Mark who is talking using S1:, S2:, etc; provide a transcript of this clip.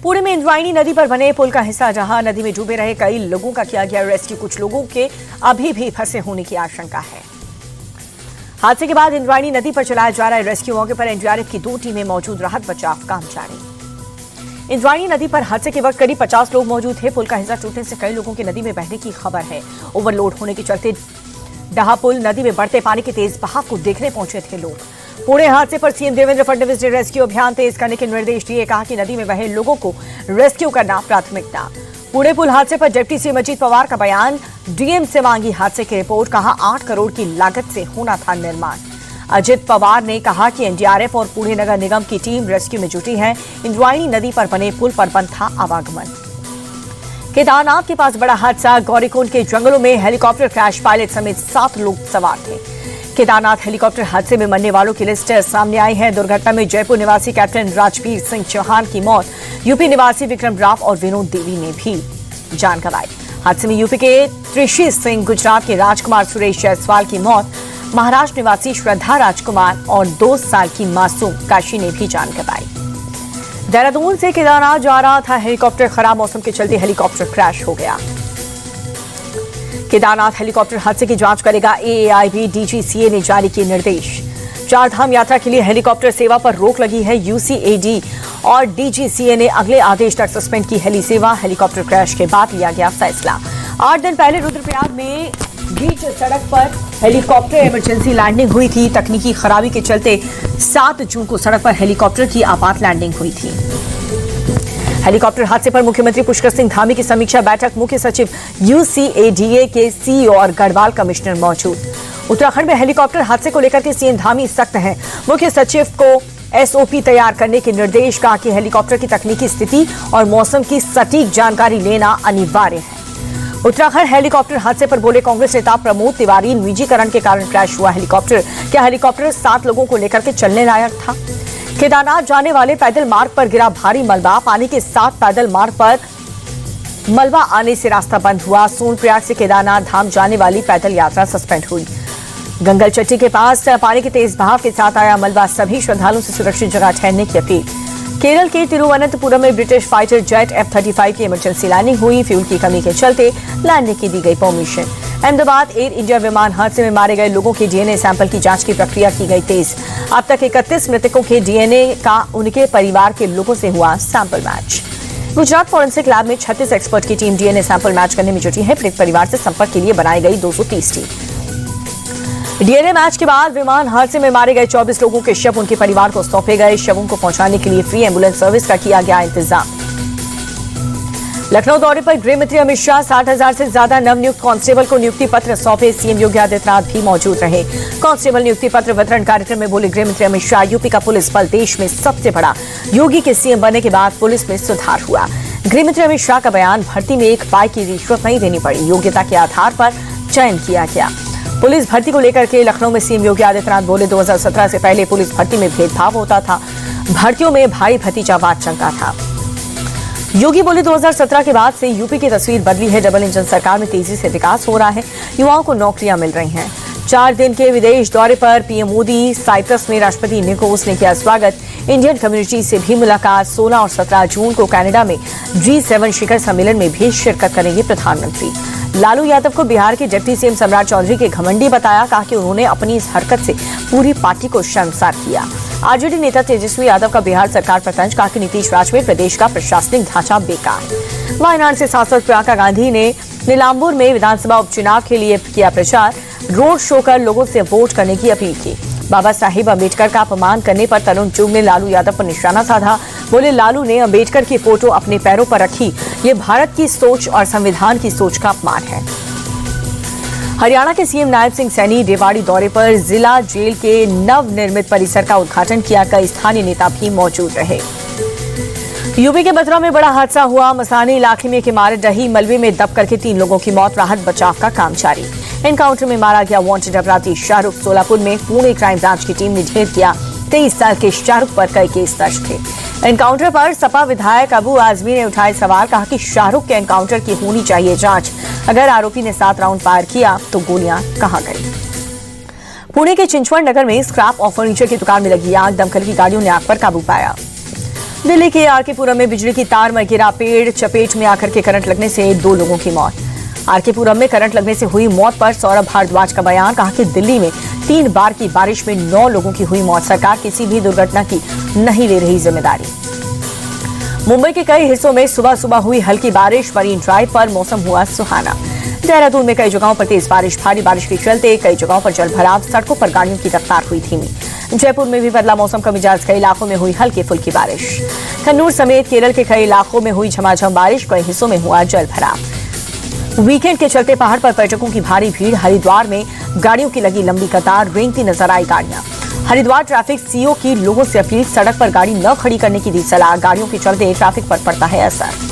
S1: पुणे में इंद्रायणी नदी पर बने पुल का हिस्सा जहां नदी में डूबे रहे कई लोगों का किया गया रेस्क्यू। कुछ लोगों के अभी भी फंसे होने की आशंका है। हादसे के बाद इंद्रायणी नदी पर चलाया जा रहा है रेस्क्यू। मौके पर एनडीआरएफ की 2 टीमें मौजूद, राहत बचाव काम जारी। इंद्रायणी नदी पर हादसे के वक्त करीब 50 लोग मौजूद थे। पुल का हिस्सा टूटने से कई लोगों के नदी में बहने की खबर है। ओवरलोड होने के चलते डहा पुल नदी में बढ़ते पानी के तेज बहाव को देखने पहुंचे थे लोग। पुणे हादसे पर सीएम देवेंद्र फडणवीस ने रेस्क्यू अभियान तेज करने के निर्देश दिए। कहा कि नदी में बहे लोगों को रेस्क्यू करना प्राथमिकता। पुणे पुल हादसे पर डिप्टी सीएम अजीत पवार का बयान, डीएम से मांगी हादसे की रिपोर्ट। कहा 8 करोड़ की लागत से होना था निर्माण। अजित पवार ने कहा कि एनडीआरएफ और पुणे नगर निगम की टीम रेस्क्यू में जुटी है। इंद्रायणी नदी पर बने पुल पर बंद था आवागमन। केदारनाथ के पास बड़ा हादसा, गौरीकुंड के जंगलों में हेलीकॉप्टर क्रैश, पायलट समेत 7 लोग सवार थे। केदारनाथ हेलीकॉप्टर हादसे में मरने वालों की लिस्ट सामने आई है। दुर्घटना में जयपुर निवासी कैप्टन राजवीर सिंह चौहान की मौत, यूपी निवासी विक्रम राव और विनोद देवी ने भी जान गंवाई। हादसे में यूपी के त्रिशी सिंह, गुजरात के राजकुमार सुरेश जायसवाल की मौत, महाराष्ट्र निवासी श्रद्धा राजकुमार और 2 साल की मासूम काशी ने भी जान गंवाई। देहरादून से केदारनाथ जा रहा था हेलीकॉप्टर, खराब मौसम के चलते हेलीकॉप्टर क्रैश हो गया। केदारनाथ हेलीकॉप्टर हादसे की जांच करेगा एएआईबी, डीजीसीए ने जारी किए निर्देश। 4 धाम यात्रा के लिए हेलीकॉप्टर सेवा पर रोक लगी है। यूसीएडी और डीजीसीए ने अगले आदेश तक सस्पेंड की हेली सेवा। हेलीकॉप्टर क्रैश के बाद लिया गया फैसला। 8 दिन पहले रुद्रप्रयाग में बीच सड़क पर हेलीकॉप्टर इमरजेंसी लैंडिंग हुई थी। तकनीकी खराबी के चलते 7 जून को सड़क पर हेलीकॉप्टर की आपात लैंडिंग हुई थी। हेलीकॉप्टर हादसे पर मुख्यमंत्री पुष्कर सिंह धामी की समीक्षा बैठक, मुख्य सचिव यूसीएडीए के सीईओ और गढ़वाल कमिश्नर मौजूद। उत्तराखंड में हेलीकॉप्टर हादसे को लेकर के सीएम धामी सख्त हैं। मुख्य सचिव को एसओपी तैयार करने के निर्देश। कहा कि हेलीकॉप्टर की तकनीकी स्थिति और मौसम की सटीक जानकारी लेना अनिवार्य है। उत्तराखंड हेलीकॉप्टर हादसे पर बोले कांग्रेस नेता प्रमोद तिवारी, निजीकरण के कारण क्रैश हुआ हेलीकॉप्टर। क्या हेलीकॉप्टर 7 लोगों को लेकर के चलने लायक था? केदारनाथ जाने वाले पैदल मार्ग पर गिरा भारी मलबा, पानी के साथ पैदल मार्ग पर मलबा आने से रास्ता बंद हुआ। सोनप्रयाग से केदारनाथ धाम जाने वाली पैदल यात्रा सस्पेंड हुई। गंगल चट्टी के पास पानी के तेज बहाव के साथ आया मलबा, सभी श्रद्धालुओं से सुरक्षित जगह ठहरने की अपील। केरल के तिरुवनंतपुरम में ब्रिटिश फाइटर जेट F-35 की इमरजेंसी लैंडिंग हुई। फ्यूल की कमी के चलते लैंडिंग की दी गई परमिशन। अहमदाबाद एयर इंडिया विमान हादसे में मारे गए लोगों के डीएनए सैंपल की जांच की प्रक्रिया की गई तेज। अब तक 31 मृतकों के डीएनए का उनके परिवार के लोगों से हुआ sample match. Gujarat forensic lab में 36 एक्सपर्ट की टीम डीएनए सैंपल मैच करने में जुटी है। पीड़ित परिवार से संपर्क के लिए बनाई गई 230 टीम। डीएनए मैच के बाद विमान हादसे में मारे गए 24 लोगों के शव उनके परिवार को सौंपे गए। शवों को पहुंचाने के लिए फ्री एम्बुलेंस सर्विस का किया गया इंतजाम। लखनऊ दौरे पर गृह मंत्री अमित शाह 60,000 से ज्यादा नवनियुक्त कांस्टेबल को नियुक्ति पत्र सौंपे। सीएम योगी आदित्यनाथ भी मौजूद रहे। कांस्टेबल नियुक्ति पत्र वितरण कार्यक्रम में बोले गृह मंत्री अमित शाह, यूपी का पुलिस बल देश में सबसे बड़ा। योगी के सीएम बनने के बाद पुलिस में सुधार हुआ। गृह मंत्री अमित शाह का बयान, भर्ती में 1 पाई की रिश्वत नहीं देनी पड़ी, योग्यता के आधार पर चयन किया गया। पुलिस भर्ती को लेकर के लखनऊ में सीएम योगी आदित्यनाथ बोले, 2017 से पहले पुलिस भर्ती में भेदभाव होता था, भर्तियों में भाई भतीजावाद चलता था। योगी बोले 2017 के बाद से यूपी की तस्वीर बदली है। डबल इंजन सरकार में तेजी से विकास हो रहा है, युवाओं को नौकरियां मिल रही हैं। 4 दिन के विदेश दौरे पर पीएम मोदी साइप्रस में राष्ट्रपति निकोस ने किया स्वागत। इंडियन कम्युनिटी से भी मुलाकात। 16 और 17 जून को कनाडा में G7 शिखर सम्मेलन में भी शिरकत करेंगे प्रधानमंत्री। लालू यादव को बिहार के डिप्टी सीएम सम्राट चौधरी के घमंडी बताया। कहा कि उन्होंने अपनी इस हरकत से पूरी पार्टी को शर्मसार किया। आरजेडी नेता तेजस्वी यादव का बिहार सरकार पर तंज। कहा कि नीतीश राज में प्रदेश का प्रशासनिक ढांचा बेकार। वायनाड से सांसद प्रियंका गांधी ने नीलांबुर में विधानसभा उपचुनाव के लिए किया प्रचार। रोड शो कर लोगों से वोट करने की अपील की। बाबा साहिब अम्बेडकर का अपमान करने पर तरुण चुग ने लालू यादव पर निशाना साधा। बोले, लालू ने अम्बेडकर की फोटो अपने पैरों पर रखी, ये भारत की सोच और संविधान की सोच का अपमान है। हरियाणा के सीएम नायब सिंह सैनी रेवाड़ी दौरे पर जिला जेल के नवनिर्मित परिसर का उद्घाटन किया। कई स्थानीय नेता भी मौजूद रहे। यूपी के मथुरा में बड़ा हादसा हुआ। मसानी इलाके में एक इमारत ढही, मलबे में दब करके 3 लोगों की मौत, राहत बचाव का काम जारी। एनकाउंटर में मारा गया वांटेड अपराधी शाहरुख। सोलापुर में पुणे क्राइम ब्रांच की टीम ने ढेर किया। 23 साल के शाहरुख पर कई केस दर्ज थे। एनकाउंटर पर सपा विधायक अबू आजमी ने उठाए सवाल। कहा कि शाहरुख के एनकाउंटर की होनी चाहिए जांच। अगर आरोपी ने 7 राउंड फायर किया तो गोलियां कहां गई? पुणे के चिंचवड़ नगर में स्क्रैप और फर्नीचर की दुकान में लगी आग, दमकल की गाड़ियों ने आग पर काबू पाया। दिल्ली के आरकेपुरम में बिजली की तार में गिरा पेड़, चपेट में आकर के करंट लगने से 2 लोगों की मौत। आरकेपुरम में करंट लगने से हुई मौत पर सौरभ भारद्वाज का बयान, कहा कि दिल्ली में 3 बार की बारिश में 9 लोगों की हुई मौत। सरकार किसी भी दुर्घटना की नहीं ले रही जिम्मेदारी। मुंबई के कई हिस्सों में सुबह सुबह हुई हल्की बारिश, मरीन ड्राइव पर मौसम हुआ सुहाना। देहरादून में कई जगहों पर तेज बारिश, भारी बारिश के चलते कई जगहों पर जलभराव, सड़कों पर गाड़ियों की रफ्तार हुई धीमी। जयपुर में भी बदला मौसम का मिजाज, कई इलाकों में हुई हल्की फुल्की बारिश। कन्नूर समेत केरल के कई इलाकों में हुई झमाझम बारिश, कई हिस्सों में हुआ जलभराव। वीकेंड के चलते पहाड़ पर पर्यटकों की भारी भीड़, हरिद्वार में गाड़ियों की लगी लंबी कतार, रेंगती नजर आई गाड़ियां। हरिद्वार ट्रैफिक सीओ की लोगों से अपील, सड़क पर गाड़ी न खड़ी करने की दी सलाह, गाड़ियों के चलते ट्रैफिक पर पड़ता है असर।